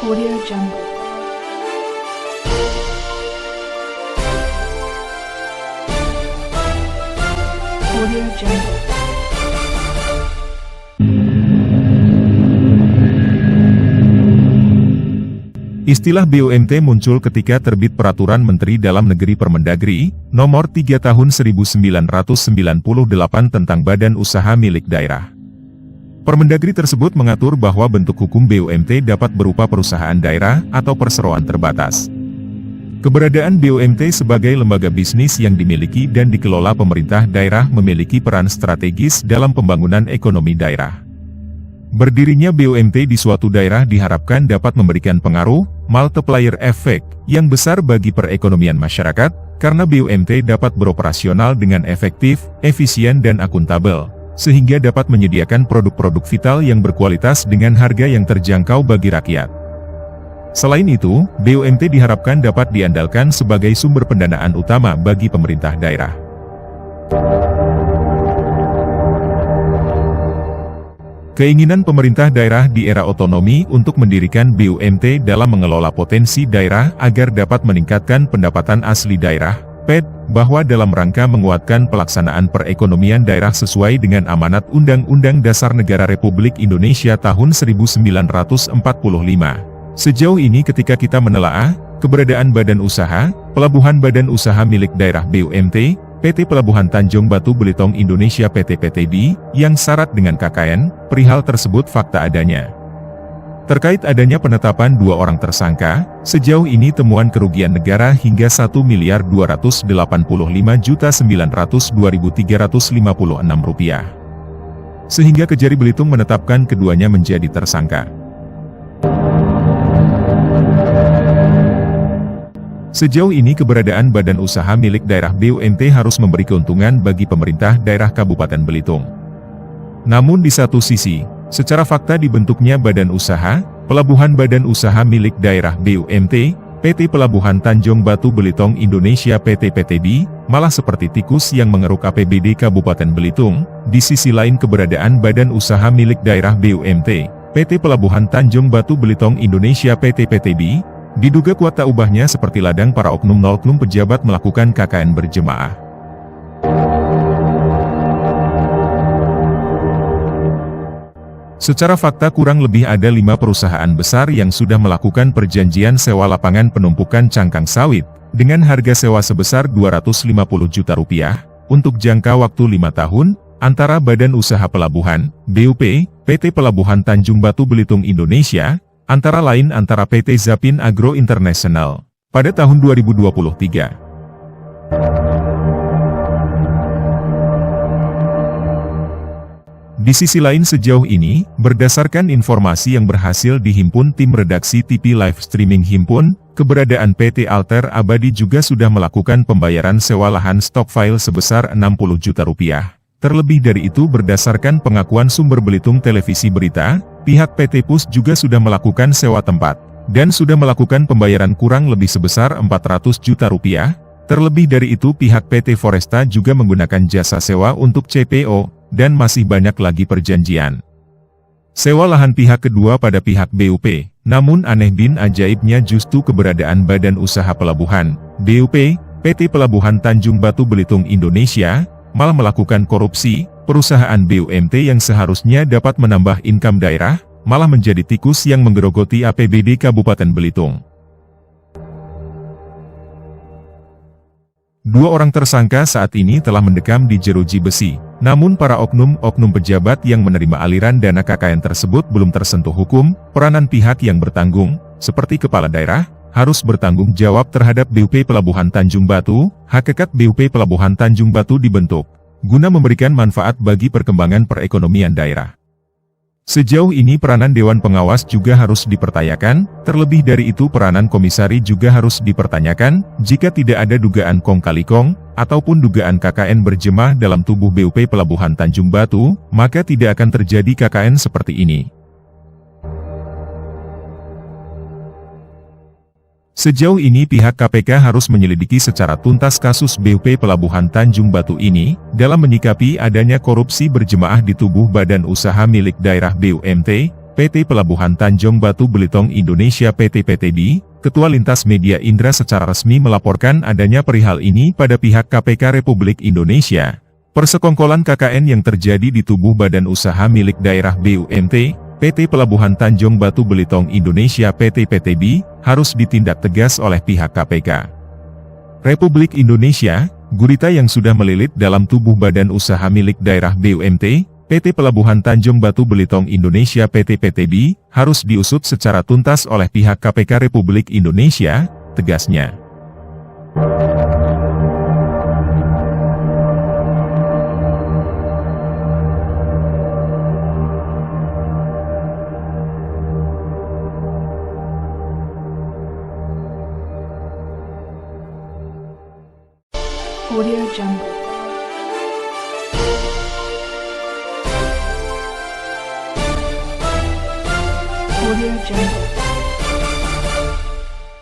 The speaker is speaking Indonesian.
Audio Jungle. Audio Jungle. Istilah BUMT muncul ketika terbit Peraturan Menteri Dalam Negeri Permendagri, Nomor 3 Tahun 1998 tentang Badan Usaha Milik Daerah. Permendagri tersebut mengatur bahwa bentuk hukum BUMT dapat berupa perusahaan daerah atau perseroan terbatas. Keberadaan BUMT sebagai lembaga bisnis yang dimiliki dan dikelola pemerintah daerah memiliki peran strategis dalam pembangunan ekonomi daerah. Berdirinya BUMT di suatu daerah diharapkan dapat memberikan pengaruh, multiplier effect, yang besar bagi perekonomian masyarakat, karena BUMT dapat beroperasional dengan efektif, efisien dan akuntabel, sehingga dapat menyediakan produk-produk vital yang berkualitas dengan harga yang terjangkau bagi rakyat. Selain itu, BUMT diharapkan dapat diandalkan sebagai sumber pendanaan utama bagi pemerintah daerah. Keinginan pemerintah daerah di era otonomi untuk mendirikan BUMT dalam mengelola potensi daerah agar dapat meningkatkan pendapatan asli daerah, PED, bahwa dalam rangka menguatkan pelaksanaan perekonomian daerah sesuai dengan amanat Undang-Undang Dasar Negara Republik Indonesia tahun 1945. Sejauh ini ketika kita menelaah keberadaan badan usaha, pelabuhan badan usaha milik daerah BUMT, PT Pelabuhan Tanjung Batu Belitung Indonesia PT PTB, yang syarat dengan KKN, perihal tersebut fakta adanya. Terkait adanya penetapan 2 orang tersangka, sejauh ini temuan kerugian negara hingga Rp1.285.902.356. Sehingga Kejari Belitung menetapkan keduanya menjadi tersangka. Sejauh ini keberadaan badan usaha milik daerah BUMT harus memberi keuntungan bagi pemerintah daerah Kabupaten Belitung. Namun di satu sisi, secara fakta dibentuknya badan usaha, pelabuhan badan usaha milik daerah BUMT, PT Pelabuhan Tanjung Batu Belitung Indonesia PT PTB, malah seperti tikus yang mengeruk APBD Kabupaten Belitung. Di sisi lain keberadaan badan usaha milik daerah BUMT, PT Pelabuhan Tanjung Batu Belitung Indonesia PT PTB, diduga kuat tak ubahnya seperti ladang para oknum pejabat melakukan KKN berjemaah. Secara fakta kurang lebih ada 5 perusahaan besar yang sudah melakukan perjanjian sewa lapangan penumpukan cangkang sawit, dengan harga sewa sebesar Rp250 juta untuk jangka waktu 5 tahun, antara Badan Usaha Pelabuhan, BUP, PT Pelabuhan Tanjung Batu Belitung Indonesia, antara lain antara PT Zapin Agro International, pada tahun 2023. Di sisi lain sejauh ini, berdasarkan informasi yang berhasil dihimpun tim redaksi TV live streaming Himpun, keberadaan PT Alter Abadi juga sudah melakukan pembayaran sewa lahan stockpile sebesar Rp60 juta. Terlebih dari itu berdasarkan pengakuan sumber Belitung Televisi Berita, pihak PT PUS juga sudah melakukan sewa tempat, dan sudah melakukan pembayaran kurang lebih sebesar Rp400 juta. Terlebih dari itu pihak PT Foresta juga menggunakan jasa sewa untuk CPO, dan masih banyak lagi perjanjian sewa lahan pihak kedua pada pihak BUP. Namun aneh bin ajaibnya justru keberadaan Badan Usaha Pelabuhan, BUP, PT Pelabuhan Tanjung Batu Belitung Indonesia, malah melakukan korupsi. Perusahaan BUMT yang seharusnya dapat menambah income daerah, malah menjadi tikus yang menggerogoti APBD Kabupaten Belitung. 2 orang tersangka saat ini telah mendekam di jeruji besi, namun para oknum pejabat yang menerima aliran dana KKN tersebut belum tersentuh hukum. Peranan pihak yang bertanggung, seperti kepala daerah, harus bertanggung jawab terhadap BUP Pelabuhan Tanjung Batu. Hakikat BUP Pelabuhan Tanjung Batu dibentuk guna memberikan manfaat bagi perkembangan perekonomian daerah. Sejauh ini peranan Dewan Pengawas juga harus dipertanyakan, terlebih dari itu peranan komisari juga harus dipertanyakan. Jika tidak ada dugaan kong kali kong, ataupun dugaan KKN berjemaah dalam tubuh BUP Pelabuhan Tanjung Batu, maka tidak akan terjadi KKN seperti ini. Sejauh ini pihak KPK harus menyelidiki secara tuntas kasus BUP Pelabuhan Tanjung Batu ini, dalam menyikapi adanya korupsi berjemaah di tubuh Badan Usaha Milik Daerah BUMT, PT Pelabuhan Tanjung Batu Belitung Indonesia PT PTB, Ketua Lintas Media Indra secara resmi melaporkan adanya perihal ini pada pihak KPK Republik Indonesia. Persekongkolan KKN yang terjadi di tubuh badan usaha milik daerah BUMT, PT Pelabuhan Tanjung Batu Belitung Indonesia PT PTB, harus ditindak tegas oleh pihak KPK Republik Indonesia. Gurita yang sudah melilit dalam tubuh badan usaha milik daerah BUMT, PT Pelabuhan Tanjung Batu Belitung Indonesia PT PTB, harus diusut secara tuntas oleh pihak KPK Republik Indonesia, tegasnya. Audio Jungle. Audio Jungle.